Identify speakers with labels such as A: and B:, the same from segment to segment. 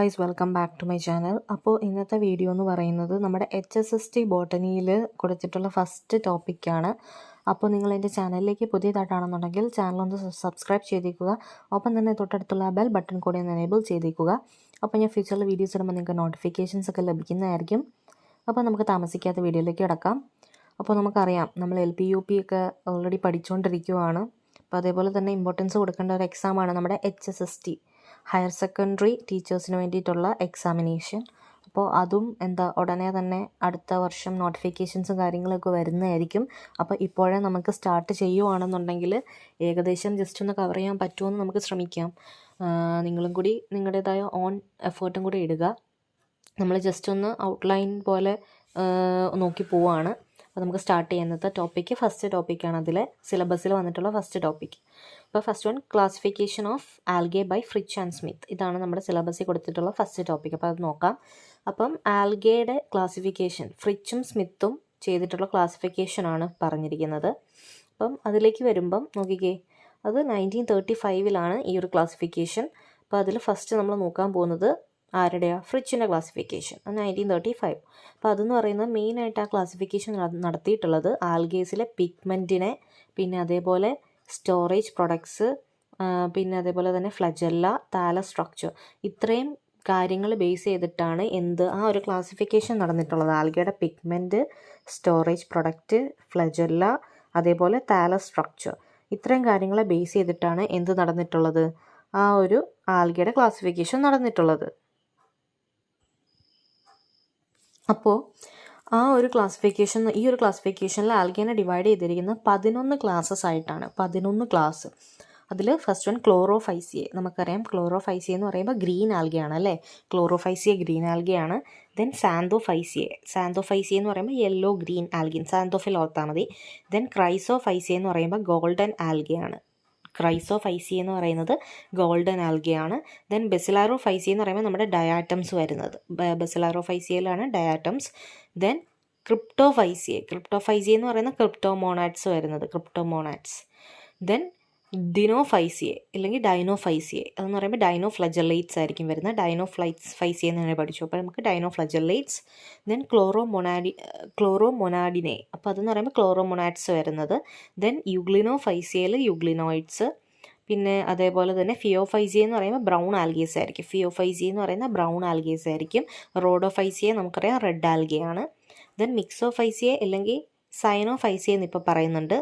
A: Guys, welcome back to my channel. അപ്പോൾ ഇന്നത്തെ video എന്ന് പറയുന്നത് നമ്മുടെ HSST ബോട്ടണിയിൽ കൊടുത്തിട്ടുള്ള ഫസ്റ്റ് ടോപ്പിക്കാണ്. അപ്പോൾ നിങ്ങൾ എൻ്റെ ചാനലിലേക്ക് പുതിയതായിട്ടാണെന്നുണ്ടെങ്കിൽ ചാനലൊന്ന് സബ്സ്ക്രൈബ് ചെയ്തേക്കുക. ഒപ്പം തന്നെ തൊട്ടടുത്തുള്ള ബെൽ ബട്ടൺ കൂടി ഒന്ന് എനേബിൾ ചെയ്തേക്കുക. അപ്പോൾ ഞാൻ ഫ്യൂച്ചറിൽ വീഡിയോസ് ഇടുമ്പോൾ നിങ്ങൾക്ക് നോട്ടിഫിക്കേഷൻസ് ഒക്കെ ലഭിക്കുന്നതായിരിക്കും. അപ്പോൾ നമുക്ക് താമസിക്കാത്ത വീഡിയോയിലേക്ക് കിടക്കാം. അപ്പോൾ നമുക്കറിയാം, നമ്മൾ LP UP ഒക്കെ ഓൾറെഡി പഠിച്ചുകൊണ്ടിരിക്കുകയാണ്. അപ്പോൾ അതേപോലെ തന്നെ ഇമ്പോർട്ടൻസ് കൊടുക്കേണ്ട ഒരു എക്സാമാണ് നമ്മുടെ HSST, ഹയർ സെക്കൻഡറി ടീച്ചേഴ്സിന് വേണ്ടിയിട്ടുള്ള എക്സാമിനേഷൻ. അപ്പോൾ അതും ഉടനെ തന്നെ അടുത്ത വർഷം നോട്ടിഫിക്കേഷൻസും കാര്യങ്ങളൊക്കെ വരുന്നതായിരിക്കും. അപ്പോൾ ഇപ്പോഴേ നമുക്ക് സ്റ്റാർട്ട് ചെയ്യുവാണെന്നുണ്ടെങ്കിൽ ഏകദേശം ജസ്റ്റ് ഒന്ന് കവർ ചെയ്യാൻ പറ്റുമെന്ന് നമുക്ക് ശ്രമിക്കാം. നിങ്ങളും കൂടി നിങ്ങളുടേതായ ഓൺ എഫേർട്ടും കൂടി ഇടുക. നമ്മൾ ജസ്റ്റ് ഒന്ന് ഔട്ട്ലൈൻ പോലെ നോക്കി പോവുകയാണ്. അപ്പോൾ നമുക്ക് സ്റ്റാർട്ട് ചെയ്യുന്നത് ടോപ്പിക്ക് ഫസ്റ്റ് ടോപ്പിക്കാണ്. അതിലെ സിലബസിൽ വന്നിട്ടുള്ള ഫസ്റ്റ് ടോപ്പിക്ക്. ഇപ്പോൾ first one, classification of algae by Fritsch and Smith. ഇതാണ് നമ്മുടെ സിലബസിൽ കൊടുത്തിട്ടുള്ള ഫസ്റ്റ് ടോപ്പിക്ക്. അപ്പോൾ അത് നോക്കാം. അപ്പം ആൽഗയുടെ ക്ലാസിഫിക്കേഷൻ ഫ്രിച്ചും സ്മിത്തും ചെയ്തിട്ടുള്ള ക്ലാസിഫിക്കേഷനാണ് പറഞ്ഞിരിക്കുന്നത്. അപ്പം അതിലേക്ക് വരുമ്പം നോക്കിക്കേ, അത് 1935 ഈ ഒരു ക്ലാസിഫിക്കേഷൻ. അപ്പോൾ അതിൽ ഫസ്റ്റ് നമ്മൾ നോക്കാൻ പോകുന്നത് ആരുടെയാണ്? ഫ്രിച്ചിൻ്റെ ക്ലാസിഫിക്കേഷൻ, 1935. അപ്പോൾ അതെന്ന് പറയുന്നത് മെയിനായിട്ട് ആ ക്ലാസിഫിക്കേഷൻ നടത്തിയിട്ടുള്ളത് ആൽഗേസിലെ പിഗ്മെൻറ്റിനെ, പിന്നെ അതേപോലെ സ്റ്റോറേജ് പ്രൊഡക്ട്സ്, പിന്നെ അതേപോലെ തന്നെ ഫ്ലജല്ല, താലസ് സ്ട്രക്ചർ, ഇത്രയും കാര്യങ്ങൾ ബേസ് ചെയ്തിട്ടാണ് ആ ഒരു ക്ലാസിഫിക്കേഷൻ നടന്നിട്ടുള്ളത്. ആൽഗയുടെ പിഗ്മെൻറ്റ്, സ്റ്റോറേജ് പ്രൊഡക്റ്റ്, ഫ്ലജല്ല, അതേപോലെ താലസ് സ്ട്രക്ചർ, ഇത്രയും കാര്യങ്ങളെ ബേസ് ചെയ്തിട്ടാണ് നടന്നിട്ടുള്ളത്? ആ ഒരു ആൽഗയുടെ ക്ലാസിഫിക്കേഷൻ നടന്നിട്ടുള്ളത്. അപ്പോൾ ആ ഒരു ക്ലാസിഫിക്കേഷൻ, ഈ ഒരു ക്ലാസിഫിക്കേഷനിൽ ആൽഗേനെ ഡിവൈഡ് ചെയ്തിരിക്കുന്നത് 11 ക്ലാസ്സസ് ആയിട്ടാണ്. 11 ക്ലാസ്. അതിൽ ഫസ്റ്റ് വൺ ക്ലോറോഫൈസിയെ. നമുക്കറിയാം ക്ലോറോഫൈസിയ എന്ന് പറയുമ്പോൾ ഗ്രീൻ ആൽഗയാണ് അല്ലേ? ക്ലോറോഫൈസിയ ഗ്രീൻ ആൽഗയാണ്. ദെൻ സാന്തോഫൈസിയെ എന്ന് പറയുമ്പോൾ യെല്ലോ ഗ്രീൻ ആൽഗിൻ, സാന്തോഫിൽ ഓർത്താൽ മതി. ദെൻ ക്രൈസോഫൈസിയ എന്ന് പറയുമ്പോൾ ഗോൾഡൻ ആൽഗയാണ്. ക്രൈസോഫൈസിയ എന്ന് പറയുന്നത് ഗോൾഡൻ ആൽഗയാണ്. ദെൻ ബെസിലാറോഫൈസിയ എന്ന് പറയുമ്പോൾ നമ്മുടെ ഡയാറ്റംസ് വരുന്നത്. ബെസിലാറോഫൈസിയയിലാണ് ഡയാറ്റംസ്. ദെൻ ക്രിപ്റ്റോഫൈസിയ എന്ന് പറയുന്ന ക്രിപ്റ്റോമോണാറ്റ്സ് വരുന്നത്, ക്രിപ്റ്റോമോണാറ്റ്സ്. ദെൻ ദിനോഫൈസിയ അല്ലെങ്കിൽ ഡൈനോഫൈസിയ അതെന്ന് പറയുമ്പോൾ ഡൈനോഫ്ലജല്ലേറ്റ്സ് ആയിരിക്കും വരുന്നത്. ഡൈനോഫൈസിയ എന്ന് തന്നെ പഠിച്ചു. അപ്പോൾ നമുക്ക് ഡൈനോഫ്ലജല്ലേറ്റ്സ്. ദെൻ ക്ലോറോമൊനാഡിനെ, അപ്പോൾ അതെന്ന് പറയുമ്പോൾ ക്ലോറോമൊനാറ്റ്സ് വരുന്നത്. ദെൻ യുഗ്ലിനോഫൈസിയയിൽ യുഗ്ലിനോയിഡ്സ്. പിന്നെ അതേപോലെ തന്നെ ഫിയോഫൈസിയ എന്ന് പറയുമ്പോൾ ബ്രൗൺ ആൽഗേസ് ആയിരിക്കും. ഫിയോഫൈസിയ എന്ന് പറയുന്ന ബ്രൗൺ ആൽഗേസ് ആയിരിക്കും. റോഡോഫൈസിയ നമുക്കറിയാം റെഡ് ആൽഗയാണ്. ദെൻ മിക്സോഫൈസിയ അല്ലെങ്കിൽ സൈനോഫൈസിയ എന്ന് ഇപ്പോൾ പറയുന്നുണ്ട്.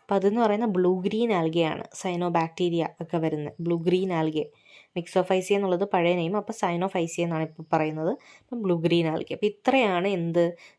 A: അപ്പോൾ അതെന്ന് പറയുന്ന ബ്ലൂ ഗ്രീൻ ആൽഗയാണ്. സൈനോബാക്ടീരിയ ഒക്കെ വരുന്നത് ബ്ലൂ ഗ്രീൻ ആൽഗെ. മിക്സോഫൈസിയ എന്നുള്ളത് പഴയ നെയിം, അപ്പോൾ സൈനോഫൈസിയ എന്നാണ് ഇപ്പോൾ പറയുന്നത്. അപ്പം ബ്ലൂ ഗ്രീൻ ആൽഗെ. അപ്പോൾ ഇത്രയാണ്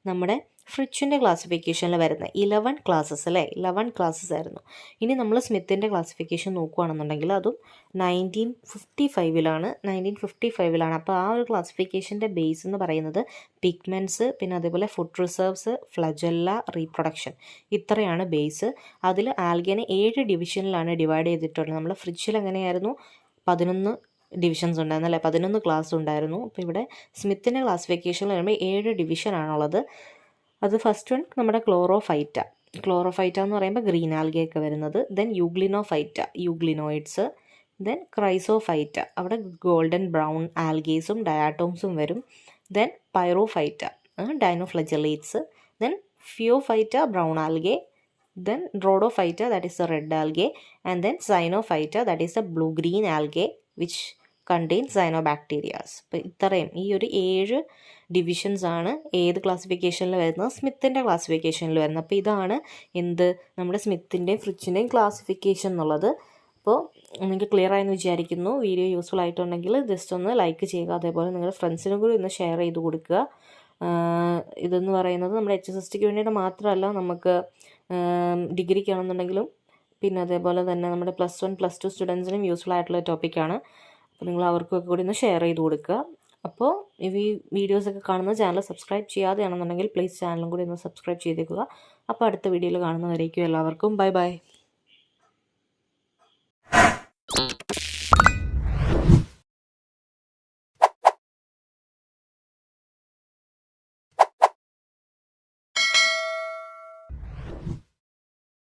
A: നമ്മുടെ ഫ്രിച്ചിൻ്റെ ക്ലാസിഫിക്കേഷനിൽ വരുന്നത്. 11 ക്ലാസ്സസ് അല്ലേ? 11 ക്ലാസ്സസ് ആയിരുന്നു. ഇനി നമ്മൾ സ്മിത്തിൻ്റെ ക്ലാസിഫിക്കേഷൻ നോക്കുകയാണെന്നുണ്ടെങ്കിൽ അതും 1955 അപ്പോൾ ആ ഒരു ക്ലാസിഫിക്കേഷൻ്റെ ബേസ് എന്ന് പറയുന്നത് പിഗ്മെൻറ്റ്സ്, പിന്നെ അതേപോലെ ഫുഡ് റിസർവ്സ്, ഫ്ലജല്ല, റീപ്രൊഡക്ഷൻ, ഇത്രയാണ് ബേസ്. അതിൽ ആൽഗേനെ 7 ഡിവിഷനിലാണ് ഡിവൈഡ് ചെയ്തിട്ടുള്ളത്. നമ്മൾ ഫ്രിച്ചിൽ എങ്ങനെയായിരുന്നു? 11 ഡിവിഷൻസ് ഉണ്ടായിരുന്നു അല്ലേ? 11 ക്ലാസ് ഉണ്ടായിരുന്നു. അപ്പോൾ ഇവിടെ സ്മിത്തിൻ്റെ ക്ലാസിഫിക്കേഷനിൽ വരുമ്പോൾ 7 ഡിവിഷനാണുള്ളത്. അത് ഫസ്റ്റ് വൺ നമ്മുടെ ക്ലോറോഫൈറ്റ എന്ന് പറയുമ്പോൾ ഗ്രീൻ ആൽഗയൊക്കെ വരുന്നത്. ദെൻ യുഗ്ലിനോയിഡ്സ്. ദെൻ ക്രൈസോഫൈറ്റ, അവിടെ ഗോൾഡൻ ബ്രൗൺ ആൽഗേസും ഡയാറ്റോംസും വരും. Then pyrophyta, dinoflagellates. Then phaeophyta, brown algae. Then rhodophyta, that is the red algae, and then cyanophyta, that is the blue green algae which contains cyanobacteria. അപ്പോൾ ഇത്രയും ഈ ഒരു 7 divisions ആണ് ഏത് ക്ലാസിഫിക്കേഷനിൽ വരുന്നത്? സ്മിത്തിൻ്റെ ക്ലാസിഫിക്കേഷനിൽ വരുന്നത്. അപ്പോൾ ഇതാണ് നമ്മുടെ സ്മിത്തിൻ്റെയും ഫ്രിച്ചിൻ്റെയും ക്ലാസിഫിക്കേഷൻ എന്നുള്ളത്. അപ്പോൾ നിങ്ങൾക്ക് ക്ലിയർ ആയെന്ന് വിചാരിക്കുന്നു. വീഡിയോ യൂസ്ഫുൾ ആയിട്ടുണ്ടെങ്കിൽ ജസ്റ്റ് ഒന്ന് ലൈക്ക് ചെയ്യുക. അതേപോലെ നിങ്ങളുടെ ഫ്രണ്ട്സിനും കൂടി ഒന്ന് ഷെയർ ചെയ്ത് കൊടുക്കുക. ഇതെന്ന് പറയുന്നത് നമ്മുടെ HSSTക്ക് വേണ്ടിയിട്ട് മാത്രമല്ല, നമുക്ക് ഡിഗ്രിക്കാണെന്നുണ്ടെങ്കിലും പിന്നെ അതേപോലെ തന്നെ നമ്മുടെ +1 +2 സ്റ്റുഡൻസിനും യൂസ്ഫുൾ ആയിട്ടുള്ള ടോപ്പിക്കാണ്. അപ്പോൾ നിങ്ങൾ അവർക്കൊക്കെ കൂടി ഒന്ന് ഷെയർ ചെയ്ത് കൊടുക്കുക. അപ്പോൾ ഈ വീഡിയോസൊക്കെ കാണുന്ന ചാനൽ സബ്സ്ക്രൈബ് ചെയ്യാതെയാണെന്നുണ്ടെങ്കിൽ പ്ലീസ് ചാനലും കൂടി ഒന്ന് സബ്സ്ക്രൈബ് ചെയ്തേക്കുക. അപ്പോൾ അടുത്ത വീഡിയോയിൽ കാണുന്നവരേക്കും എല്ലാവർക്കും ബൈ ബൈ.